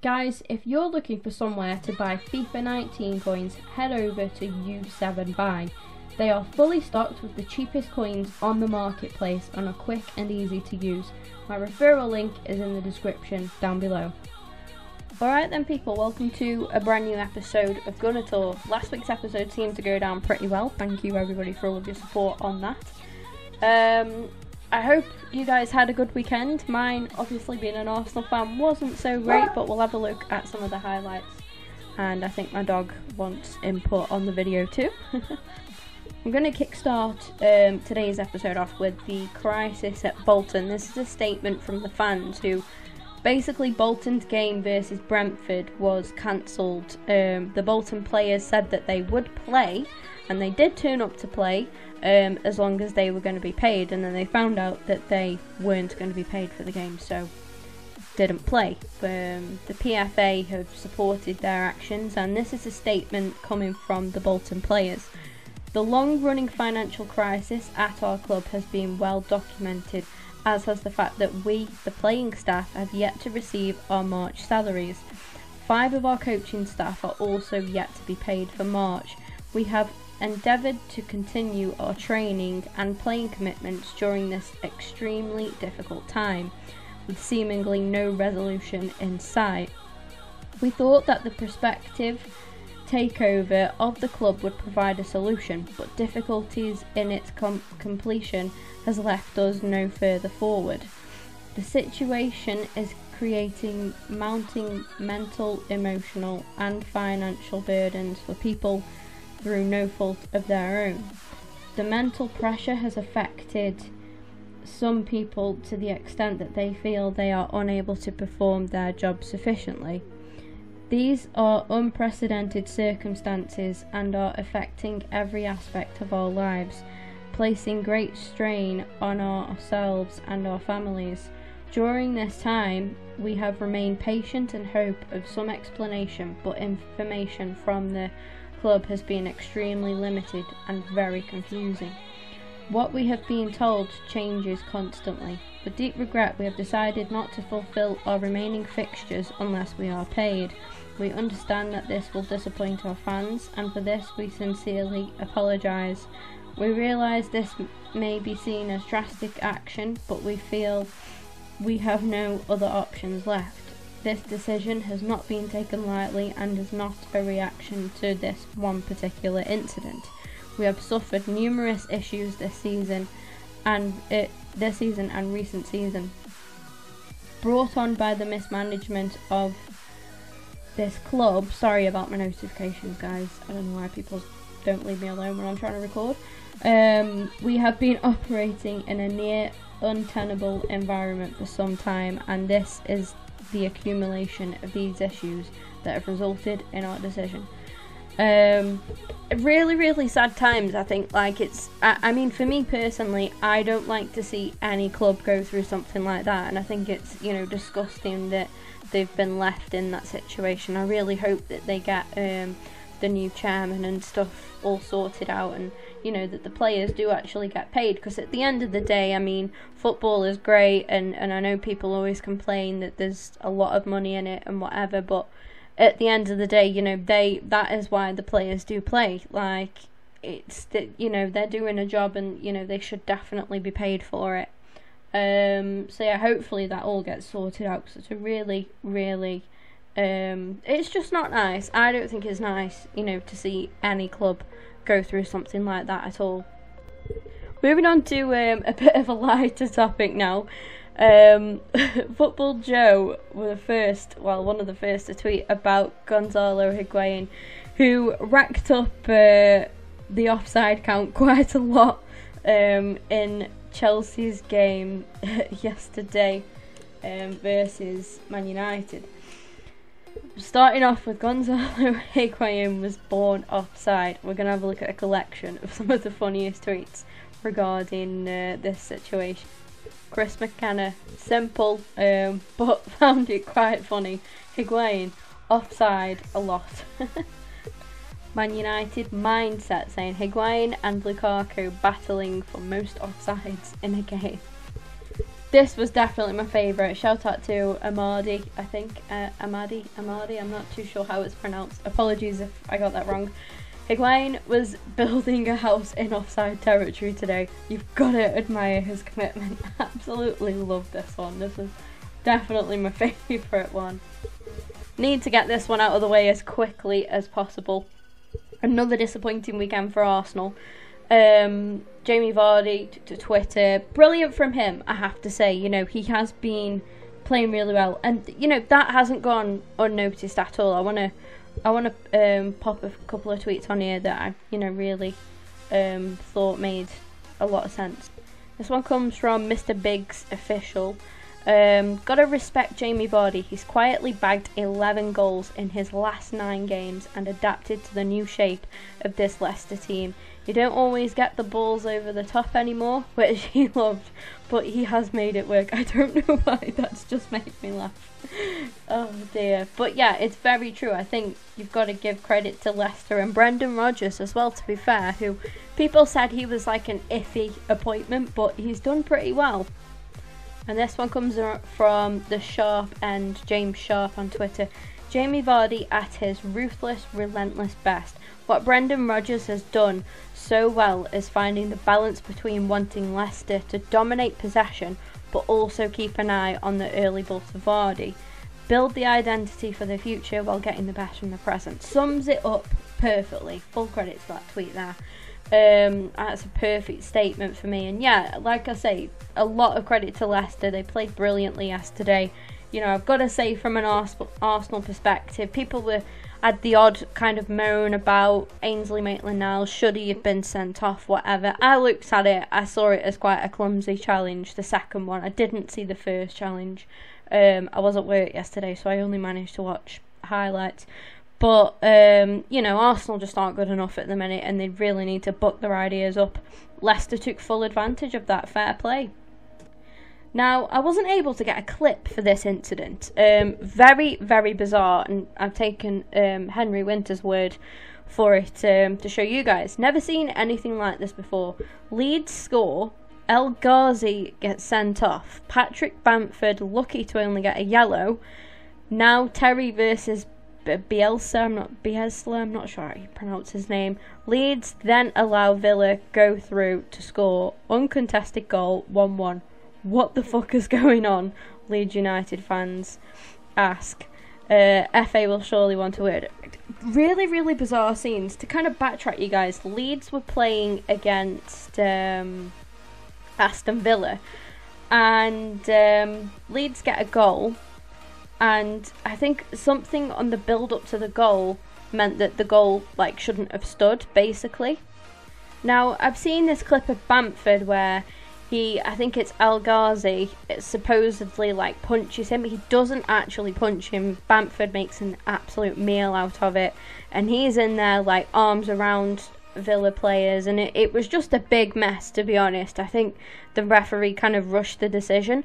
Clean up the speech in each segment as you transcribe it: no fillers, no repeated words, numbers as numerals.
Guys, if you're looking for somewhere to buy FIFA 19 coins, head over to U7 Buy. They are fully stocked with the cheapest coins on the marketplace and are quick and easy to use. My referral link is in the description down below. Alright then people, welcome to a brand new episode of Gunner Tour. Last week's episode seemed to go down pretty well. Thank you everybody for all of your support on that. I hope you guys had a good weekend. Mine, obviously being an Arsenal fan, wasn't so great, but we'll have a look at some of the highlights. And I think my dog wants input on the video too. I'm going to kickstart today's episode off with the crisis at Bolton. This is a statement from the fans who basically Bolton's game versus Brentford was cancelled. The Bolton players said that they would play, and they did turn up to play as long as they were going to be paid, and then they found out that they weren't going to be paid for the game, so didn't play. The PFA have supported their actions, and this is a statement coming from the Bolton players. The long-running financial crisis at our club has been well documented, as has the fact that we, the playing staff, have yet to receive our March salaries. 5 of our coaching staff are also yet to be paid for March. We have endeavoured to continue our training and playing commitments during this extremely difficult time, with seemingly no resolution in sight. We thought that the prospective takeover of the club would provide a solution, but difficulties in its completion has left us no further forward. The situation is creating mounting mental, emotional and financial burdens for people through no fault of their own. The mental pressure has affected some people to the extent that they feel they are unable to perform their job sufficiently. These are unprecedented circumstances and are affecting every aspect of our lives, placing great strain on ourselves and our families. During this time, we have remained patient in hope of some explanation, but information from the club has been extremely limited and very confusing. What we have been told changes constantly. With deep regret, we have decided not to fulfill our remaining fixtures unless we are paid. We understand that this will disappoint our fans, and for this we sincerely apologise. We realise this may be seen as drastic action, but we feel we have no other options left. This decision has not been taken lightly and is not a reaction to this one particular incident. We have suffered numerous issues this season and recent season, brought on by the mismanagement of this club. Sorry about my notifications, guys. I don't know why people don't leave me alone when I'm trying to record. We have been operating in a near untenable environment for some time, and this is the accumulation of these issues that have resulted in our decision. Really sad times. I think, like, I mean, for me personally, I don't like to see any club go through something like that, and I think it's, you know, disgusting that they've been left in that situation. I really hope that they get the new chairman and stuff all sorted out, and you know, that the players do actually get paid, because at the end of the day, I mean, football is great, and I know people always complain that there's a lot of money in it and whatever, but at the end of the day, you know, that is why the players do play. Like, it's that, you know, they're doing a job, and you know, they should definitely be paid for it. So yeah, hopefully that all gets sorted out, because it's a really it's just not nice. I don't think it's nice, you know, to see any club go through something like that at all. Moving on to a bit of a lighter topic now. Football Joe was one of the first to tweet about Gonzalo Higuain, who racked up the offside count quite a lot in Chelsea's game yesterday versus Man United. Starting off with Gonzalo Higuain was born offside. We're going to have a look at a collection of some of the funniest tweets regarding this situation. Chris McKenna, simple, but found it quite funny. Higuain, offside a lot. Man United mindset, saying Higuain and Lukaku battling for most offsides in a game. this was definitely my favourite. Shout out to Amadi, I think. Amadi, I'm not too sure how it's pronounced. Apologies if I got that wrong. Higuain was building a house in offside territory today. You've got to admire his commitment. Absolutely love this one. This is definitely my favourite one. Need to get this one out of the way as quickly as possible. Another disappointing weekend for Arsenal. Jamie Vardy took to Twitter. Brilliant from him, I have to say. You know, he has been playing really well, and you know that hasn't gone unnoticed at all. I want to pop a couple of tweets on here that I really thought made a lot of sense. This one comes from Mr. Biggs Official. Gotta respect Jamie Vardy. He's quietly bagged 11 goals in his last 9 games and adapted to the new shape of this Leicester team. You don't always get the balls over the top anymore, which he loved, but he has made it work. I don't know why, that's just made me laugh. Oh dear. But yeah, it's very true. I think you've got to give credit to Leicester and Brendan Rodgers as well, to be fair, who people said he was like an iffy appointment, but he's done pretty well. And this one comes from the Sharp and James Sharp on Twitter. Jamie Vardy at his ruthless, relentless best. What Brendan Rodgers has done so well is finding the balance between wanting Leicester to dominate possession but also keep an eye on the early ball to Vardy. Build the identity for the future while getting the best from the present. Sums it up perfectly. Full credit to that tweet there. That's a perfect statement for me. And yeah, like I say, a lot of credit to Leicester. They played brilliantly yesterday. You know, I've got to say, from an Arsenal perspective, people had the odd kind of moan about Ainsley Maitland-Niles, should he have been sent off, whatever. I looked at it, I saw it as quite a clumsy challenge, the second one. I didn't see the first challenge. I was at work yesterday, so I only managed to watch highlights. But, you know, Arsenal just aren't good enough at the minute, and they really need to buck their ideas up. Leicester took full advantage of that, fair play. Now, I wasn't able to get a clip for this incident. Very, very bizarre, and I've taken Henry Winter's word for it to show you guys. Never seen anything like this before. Leeds score, El Ghazi gets sent off, Patrick Bamford lucky to only get a yellow. Now Terry versus Bielsa, I'm not sure how you pronounce his name. Leeds then allow Villa go through to score. Uncontested goal, 1-1. What the fuck is going on? Leeds United fans ask. FA will surely want a word. Really, really bizarre scenes. To kind of backtrack you guys, Leeds were playing against Aston Villa, and Leeds get a goal, and I think something on the build up to the goal meant that the goal shouldn't have stood, basically. Now, I've seen this clip of Bamford where I think it's El Ghazi, supposedly punches him. He doesn't actually punch him. Bamford makes an absolute meal out of it, and he's in there arms around Villa players, and it was just a big mess, to be honest. I think the referee kind of rushed the decision.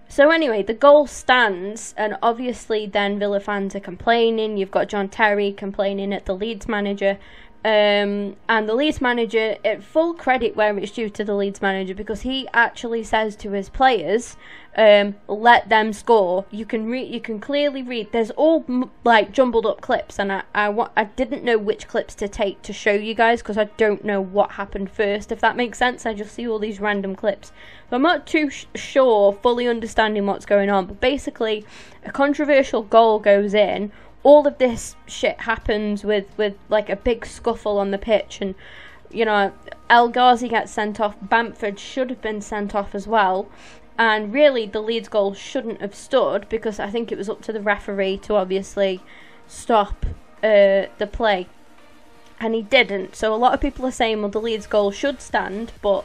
So anyway, the goal stands, and obviously then Villa fans are complaining. You've got John Terry complaining at the Leeds manager. And the Leeds manager, full credit where it's due to the Leeds manager, because he actually says to his players, let them score. You can clearly read. There's all jumbled up clips, and I didn't know which clips to take to show you guys, because I don't know what happened first, if that makes sense. I just see all these random clips, so I'm not too sure, fully understanding what's going on. But basically, a controversial goal goes in. All of this shit happens with a big scuffle on the pitch, and you know, El Ghazi gets sent off. Bamford should have been sent off as well, and really the Leeds goal shouldn't have stood, because I think it was up to the referee to obviously stop the play, and he didn't. So a lot of people are saying, well, the Leeds goal should stand, but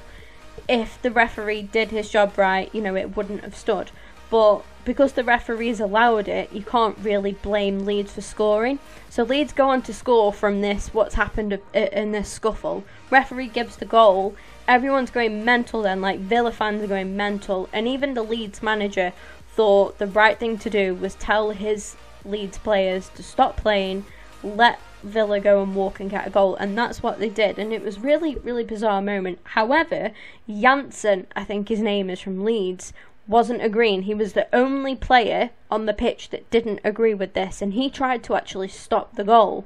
if the referee did his job right, you know, it wouldn't have stood. But because the referees allowed it, you can't really blame Leeds for scoring. So Leeds go on to score from what's happened in this scuffle. Referee gives the goal. Everyone's going mental then, Villa fans are going mental. And even the Leeds manager thought the right thing to do was tell his Leeds players to stop playing, let Villa go and walk and get a goal. And that's what they did. And it was really, really bizarre moment. However, Janssen, I think his name is, from Leeds, wasn't agreeing. He was the only player on the pitch that didn't agree with this, and he tried to actually stop the goal.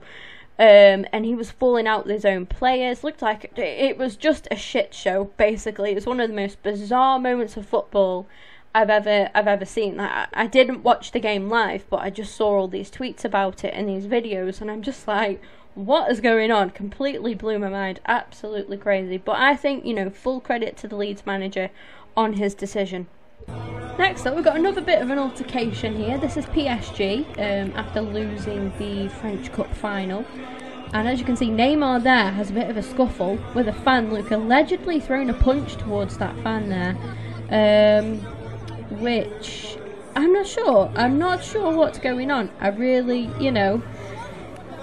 And he was falling out with his own players. Looked like it was just a shit show, basically. It was one of the most bizarre moments of football I've ever seen. I didn't watch the game live, but I just saw all these tweets about it and these videos, and I'm just like, what is going on? Completely blew my mind. Absolutely crazy. But I think, you know, full credit to the Leeds manager on his decision. Next up, we've got another bit of an altercation here. This is PSG after losing the French Cup final. And as you can see, Neymar there has a bit of a scuffle with a fan. Luke allegedly thrown a punch towards that fan there. Which, I'm not sure. I'm not sure what's going on. I really, you know,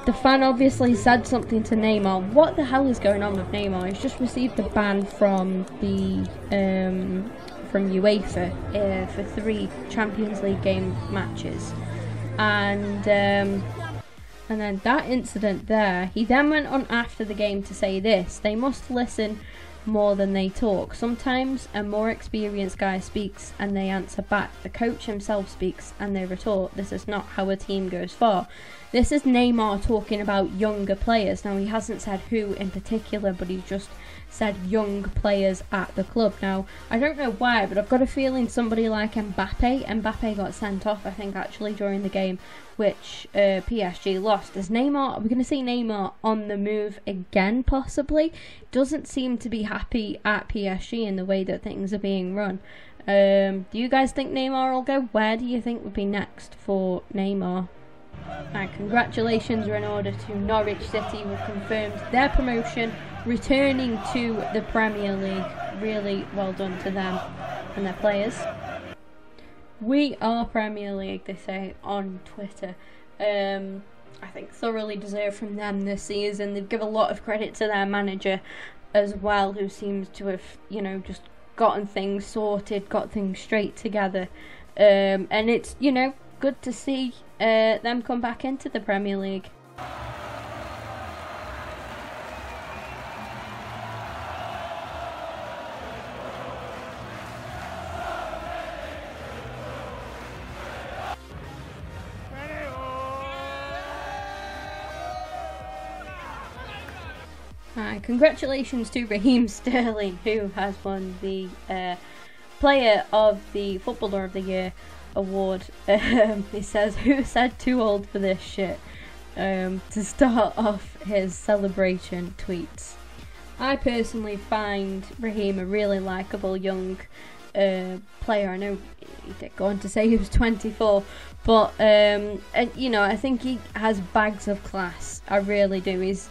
the fan obviously said something to Neymar. What the hell is going on with Neymar? He's just received a ban from the from UEFA for 3 Champions League game matches, and then that incident there. He then went on after the game to say this: they must listen more than they talk. Sometimes a more experienced guy speaks and they answer back. The coach himself speaks and they retort. This is not how a team goes far. This is Neymar talking about younger players. Now, he hasn't said who in particular, but he's just said young players at the club. Now, I don't know why, but I've got a feeling somebody like Mbappe got sent off, I think, actually, during the game, which PSG lost. Is Neymar, are we going to see Neymar on the move again, possibly? Doesn't seem to be happy at PSG in the way that things are being run. Do you guys think Neymar will go? Where do you think would be next for Neymar? And congratulations are in order to Norwich City, who have confirmed their promotion, returning to the Premier League. Really well done to them and their players. We are Premier League, they say on Twitter. I think thoroughly deserved from them this season. They've given a lot of credit to their manager as well, who seems to have, you know, just gotten things sorted, got things straight together. And it's, you know, good to see them come back into the Premier League. Congratulations to Raheem Sterling, who has won the Player of the Footballer of the Year award. He says, who said too old for this shit? To start off his celebration tweets. I personally find Raheem a really likeable young player. I know he did go on to say he was 24, but and, you know, I think he has bags of class. I really do. He's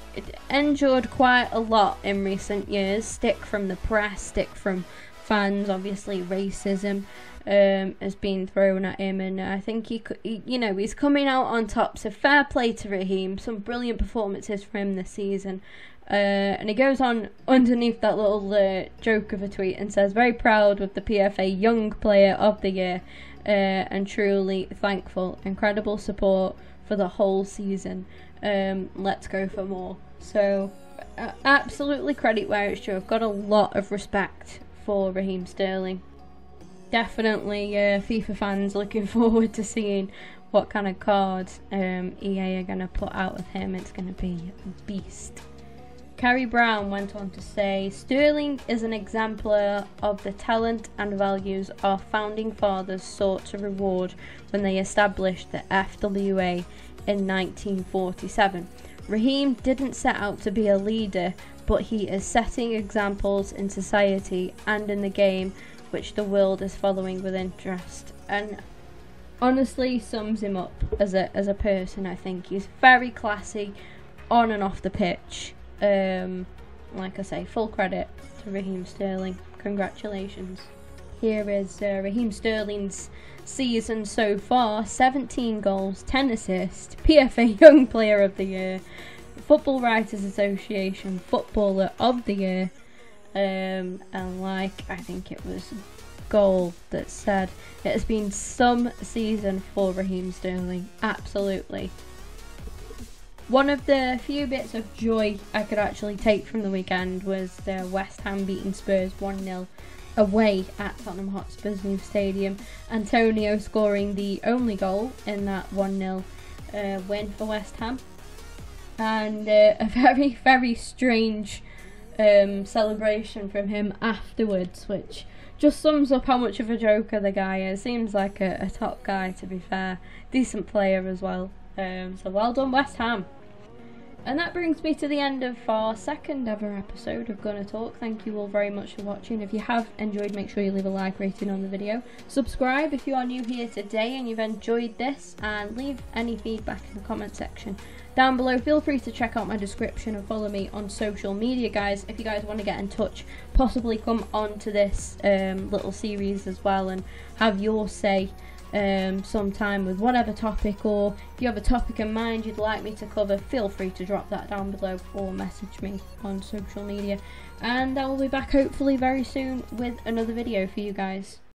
endured quite a lot in recent years. Stick from the press, stick from fans. Obviously, racism has been thrown at him, and I think he you know, he's coming out on top. So fair play to Raheem. Some brilliant performances from him this season. And he goes on underneath that little joke of a tweet and says, very proud with the PFA Young Player of the Year, and truly thankful. Incredible support for the whole season. Let's go for more. So absolutely credit where it's due. I've got a lot of respect for Raheem Sterling. Definitely FIFA fans looking forward to seeing what kind of cards EA are going to put out of him. It's going to be a beast. Carrie Brown went on to say, Sterling is an exemplar of the talent and values our founding fathers sought to reward when they established the FWA in 1947. Raheem didn't set out to be a leader, but he is setting examples in society and in the game which the world is following with interest, and honestly sums him up as a person. I think he's very classy on and off the pitch. Like I say, full credit to Raheem Sterling. Congratulations. Here is Raheem Sterling's season so far: 17 goals, 10 assists, PFA Young Player of the Year, Football Writers Association Footballer of the Year, and like, I think it was Goal that said, it has been some season for Raheem Sterling. Absolutely. One of the few bits of joy I could actually take from the weekend was West Ham beating Spurs 1-0 away at Tottenham Hotspur's new stadium. Antonio scoring the only goal in that 1-0 win for West Ham. And a very, very strange celebration from him afterwards, which just sums up how much of a joker the guy is. Seems like a top guy, to be fair. Decent player as well. So well done, West Ham. And that brings me to the end of our second ever episode of Gonna Talk. Thank you all very much for watching. If you have enjoyed, make sure you leave a like rating on the video. Subscribe if you are new here today and you've enjoyed this, and leave any feedback in the comment section down below. Feel free to check out my description and follow me on social media, guys, if you guys want to get in touch, possibly come on to this little series as well and have your say sometime with whatever topic, or if you have a topic in mind you'd like me to cover, feel free to drop that down below or message me on social media, and I will be back hopefully very soon with another video for you guys.